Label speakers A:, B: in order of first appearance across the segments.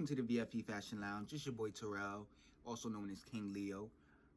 A: welcome to the VFE Fashion Lounge. It's your boy Terrell, also known as King Leo.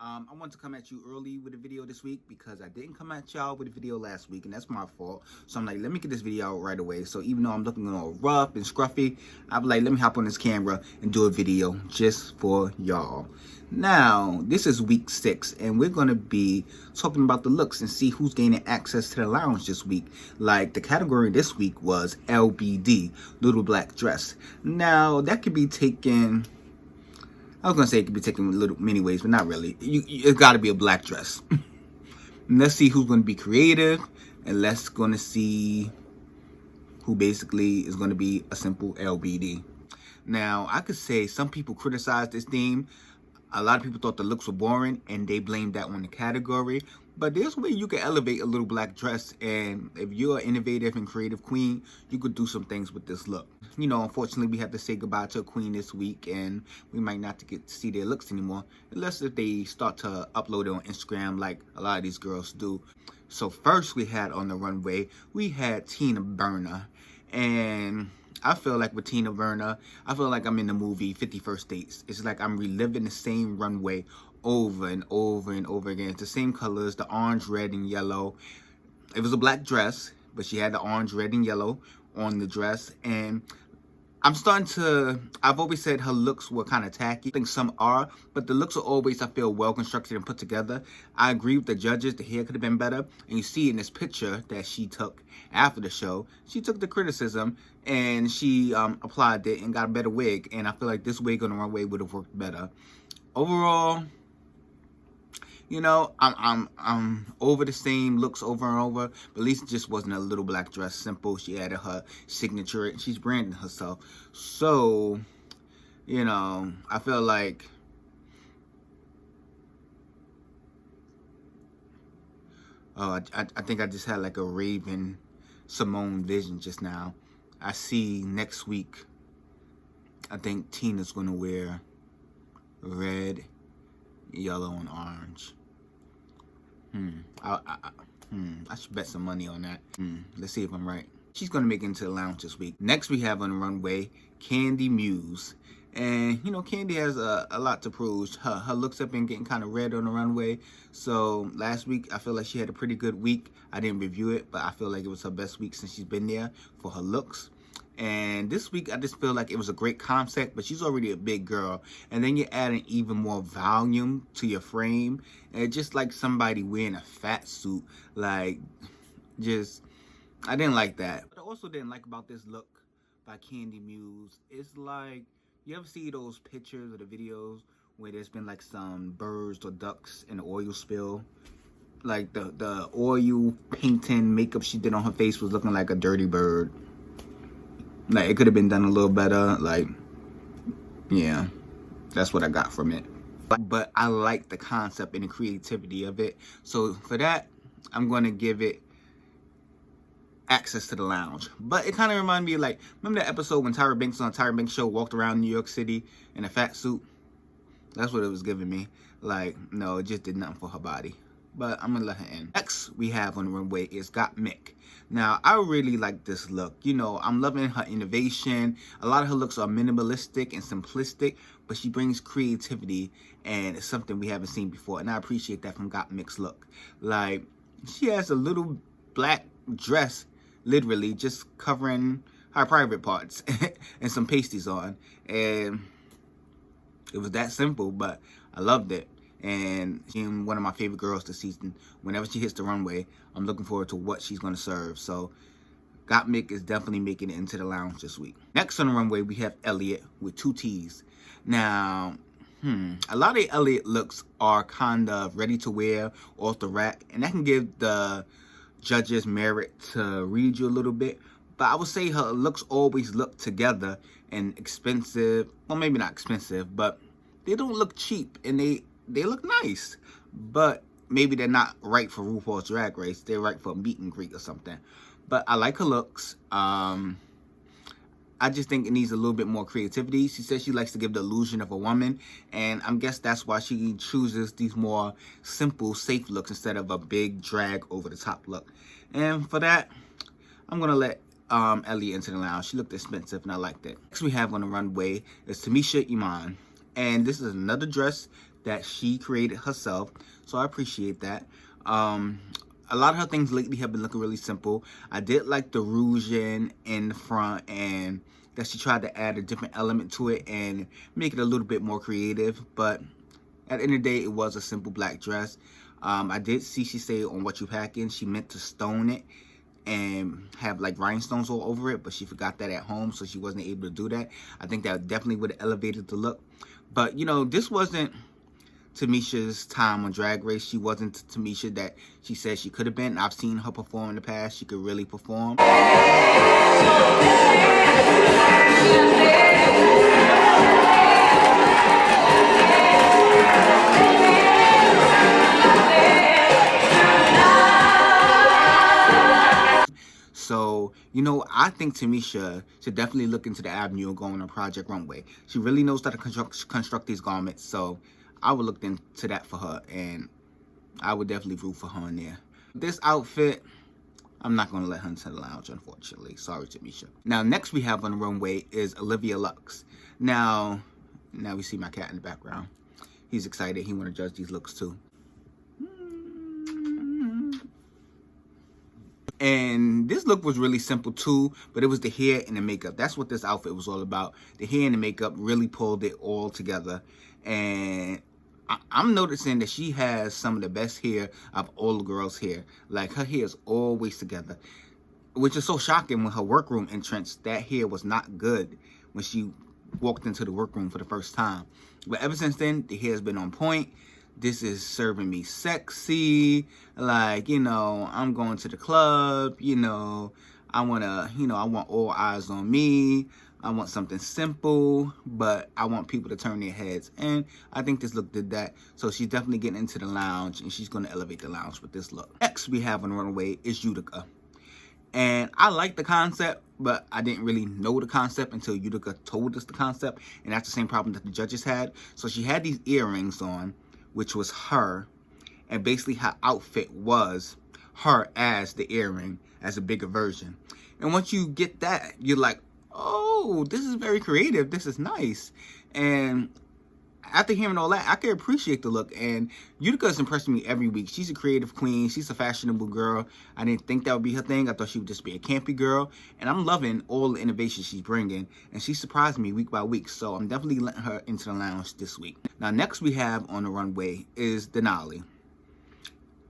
A: I want to come at you early with a video this week because I didn't come at y'all with a video last week, and that's my fault. So I'm like, let me get this video out right away. So even though I'm looking all rough and scruffy, I'm like, let me hop on this camera and do a video just for y'all. Now, this is week 6, and we're going to be talking about the looks and see who's gaining access to the lounge this week. Like, the category this week was LBD, Little Black Dress. Now, that could be taken... I was going to say it could be taken many ways, but not really. It's got to be a black dress. Let's see who's going to be creative, and let's going to see who basically is going to be a simple LBD. Now, I could say some people criticized this theme. A lot of people thought the looks were boring, and they blamed that on the category. But there's a way you can elevate a little black dress, and if you're an innovative and creative queen, you could do some things with this look. You know, unfortunately, we have to say goodbye to a queen this week, and we might not get to see their looks anymore, unless if they start to upload it on Instagram like a lot of these girls do. So first we had on the runway, we had Tina Burner, and I feel like with Tina Burner, I feel like I'm in the movie 50 First Dates. It's like I'm reliving the same runway over and over and over again. It's the same colors, the orange, red, and yellow. It was a black dress, but she had the orange, red, and yellow on the dress. And I've always said her looks were kind of tacky. I think some are, but the looks are always, I feel, well constructed and put together. I agree with the judges, the hair could have been better. And you see in this picture that she took after the show, she took the criticism and she applied it and got a better wig. And I feel like this wig on the runway would have worked better. Overall, you know, I'm over the same looks over and over, but at least it just wasn't a little black dress. Simple. She added her signature, and she's branding herself. So, you know, I feel like I think I just had like a Raven Simone vision just now. I see next week, I think Tina's gonna wear red, yellow, and orange. I should bet some money on that. Let's see if I'm right. She's gonna make it into the lounge this week. Next we have on the runway, Candy Muse. And, you know, Candy has a lot to prove. Her looks have been getting kind of red on the runway. So last week, I feel like she had a pretty good week. I didn't review it, but I feel like it was her best week since she's been there for her looks. And this week, I just feel like it was a great concept, but she's already a big girl. And then you're adding even more volume to your frame. And it's just like somebody wearing a fat suit. Like, just, I didn't like that. What I also didn't like about this look by Candy Muse is like, you ever see those pictures or the videos where there's been like some birds or ducks in the oil spill? Like the oil painting makeup she did on her face was looking like a dirty bird. Like, it could have been done a little better. Like, yeah, that's what I got from it. But I like the concept and the creativity of it. So for that, I'm going to give it access to the lounge. But it kind of reminded me of, like, remember that episode when Tyra Banks on Tyra Banks show walked around New York City in a fat suit? That's what it was giving me. Like, no, it just did nothing for her body. But I'm going to let her in. Next we have on the runway is Got Mick. Now, I really like this look. You know, I'm loving her innovation. A lot of her looks are minimalistic and simplistic, but she brings creativity, and it's something we haven't seen before. And I appreciate that from Got Mick's look. Like, she has a little black dress, literally, just covering her private parts and some pasties on. And it was that simple, but I loved it. And she's one of my favorite girls this season. Whenever she hits the runway, I'm looking forward to what she's going to serve. So, Got Mick is definitely making it into the lounge this week. Next on the runway, we have Elliot with 2 T's. Now, a lot of Elliot looks are kind of ready to wear, off the rack. And that can give the judges merit to read you a little bit. But I would say her looks always look together and expensive. Well, maybe not expensive, but they don't look cheap. And they look nice, but maybe they're not right for RuPaul's Drag Race. They're right for a meet and greet or something. But I like her looks. I just think it needs a little bit more creativity. She says she likes to give the illusion of a woman, and I guess that's why she chooses these more simple, safe looks instead of a big drag over the top look. And for that, I'm gonna let Elliot into the lounge. She looked expensive, and I liked it. Next we have on the runway is Tamisha Iman. And this is another dress that she created herself, so I appreciate that. A lot of her things lately have been looking really simple. I did like the rouge in the front, and that she tried to add a different element to it and make it a little bit more creative. But at the end of the day, it was a simple black dress. I did see she say on What You Packing, she meant to stone it and have like rhinestones all over it, but she forgot that at home, so she wasn't able to do that. I think that definitely would have elevated the look. But, you know, this wasn't Tamisha's time on Drag Race. She wasn't Tamisha that she said she could have been. I've seen her perform in the past. She could really perform. So, you know, I think Tamisha should definitely look into the avenue and go on a Project Runway. She really knows how to construct these garments, so I would look into that for her, and I would definitely root for her in there. This outfit, I'm not going to let her into the lounge, unfortunately. Sorry, Tamisha. Now, next we have on the runway is Olivia Lux. Now we see my cat in the background. He's excited. He want to judge these looks, too. And this look was really simple too, but it was the hair and the makeup. That's what this outfit was all about. The hair and the makeup really pulled it all together. And I'm noticing that she has some of the best hair of all the girls' hair. Like, her hair is always together, which is so shocking. When her workroom entrance, that hair was not good when she walked into the workroom for the first time. But ever since then, the hair has been on point. This is serving me sexy. Like, you know, I'm going to the club, you know, I want all eyes on me. I want something simple, but I want people to turn their heads. And I think this look did that. So she's definitely getting into the lounge, and she's going to elevate the lounge with this look. Next we have on the runway is Utica. And I like the concept, but I didn't really know the concept until Utica told us the concept. And that's the same problem that the judges had. So she had these earrings on, which was her, and basically her outfit was her as the earring, as a bigger version. And once you get that, you're like, oh, this is very creative, this is nice. And after hearing all that, I can appreciate the look. And Utica's impressing me every week. She's a creative queen, she's a fashionable girl. I didn't think that would be her thing. I thought she would just be a campy girl. And I'm loving all the innovation she's bringing. And she surprised me week by week. So I'm definitely letting her into the lounge this week. Now, next we have on the runway is Denali.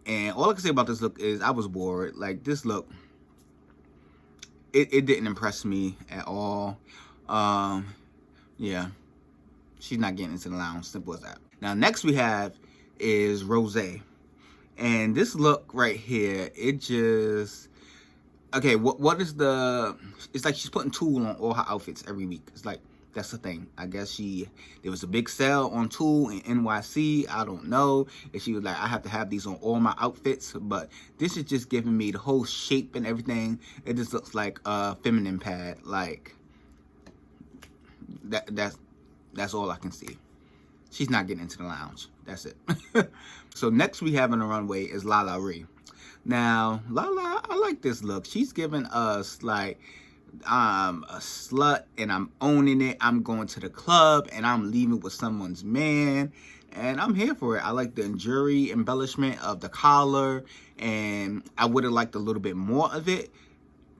A: And all I can say about this look is I was bored. Like, this look, it didn't impress me at all. Yeah. She's not getting into the lounge, simple as that. Now, next we have is Rosé. And this look right here, it just... Okay, what is the... It's like she's putting tulle on all her outfits every week. It's like, that's the thing. I guess there was a big sale on tulle in NYC. I don't know if she was like, I have to have these on all my outfits. But this is just giving me the whole shape and everything. It just looks like a feminine pad. Like, that's all I can see. She's not getting into the lounge. That's it. So next we have on the runway is Lala Ree. Now, Lala, I like this look. She's giving us like, I'm a slut and I'm owning it. I'm going to the club and I'm leaving with someone's man. And I'm here for it. I like the jury embellishment of the collar. And I would have liked a little bit more of it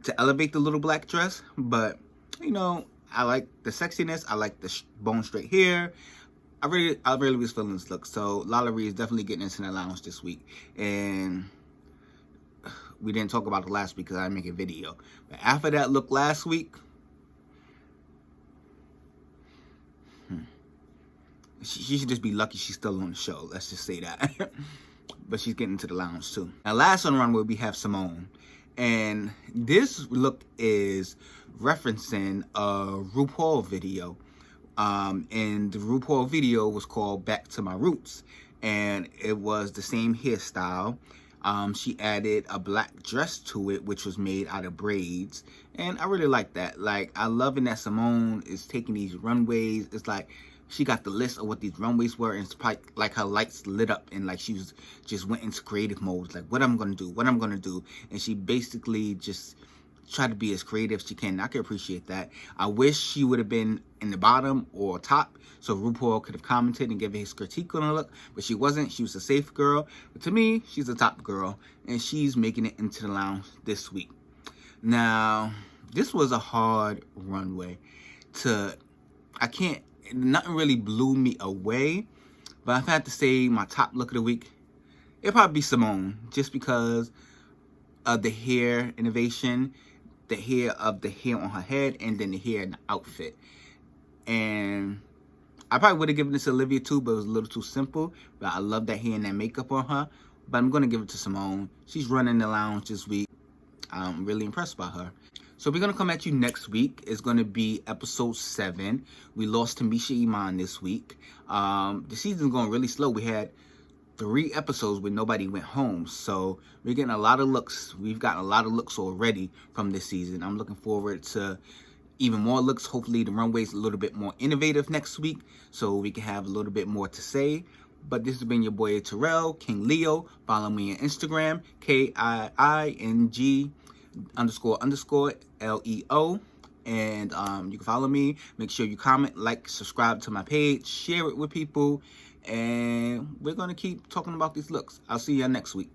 A: to elevate the little black dress. But, you know, I like the sexiness. I like the bone straight hair. I really was feeling this look. So Lala Ree is definitely getting into the lounge this week. And we didn't talk about it last week because I didn't make a video. But after that look last week, she should just be lucky she's still on the show. Let's just say that. But she's getting into the lounge too. Now, last on the runway, we have Simone. And this look is referencing a RuPaul video. And the RuPaul video was called Back to My Roots. And it was the same hairstyle. She added a black dress to it, which was made out of braids. And I really like that. Like, I loving that Simone is taking these runways. It's like she got the list of what these runways were, and it's like her lights lit up, and like she was just went into creative mode. Like, what I'm gonna do, what I'm gonna do. And she basically just try to be as creative as she can. I can appreciate that. I wish she would have been in the bottom or top, so RuPaul could have commented and given his critique on the look, but she wasn't. She was a safe girl. But to me, she's a top girl, and she's making it into the lounge this week. Now, this was a hard runway. Nothing really blew me away, but if I had to say my top look of the week, it'd probably be Simone, just because of the hair innovation, the hair on her head, and then the hair in the outfit. And I probably would have given this to Olivia too, but it was a little too simple. But I love that hair and that makeup on her. But I'm going to give it to Simone. She's running the lounge this week. I'm really impressed by her. So we're going to come at you next week. It's going to be episode 7. We lost Tamisha Iman this week. The season's going really slow. We had 3 episodes where nobody went home. So we're getting a lot of looks. We've gotten a lot of looks already from this season. I'm looking forward to even more looks. Hopefully the runway's a little bit more innovative next week, so we can have a little bit more to say. But this has been your boy Terrell, King Leo. Follow me on Instagram, KIING__LEO. And you can follow me. Make sure you comment, like, subscribe to my page, share it with people. And we're going to keep talking about these looks. I'll see you next week.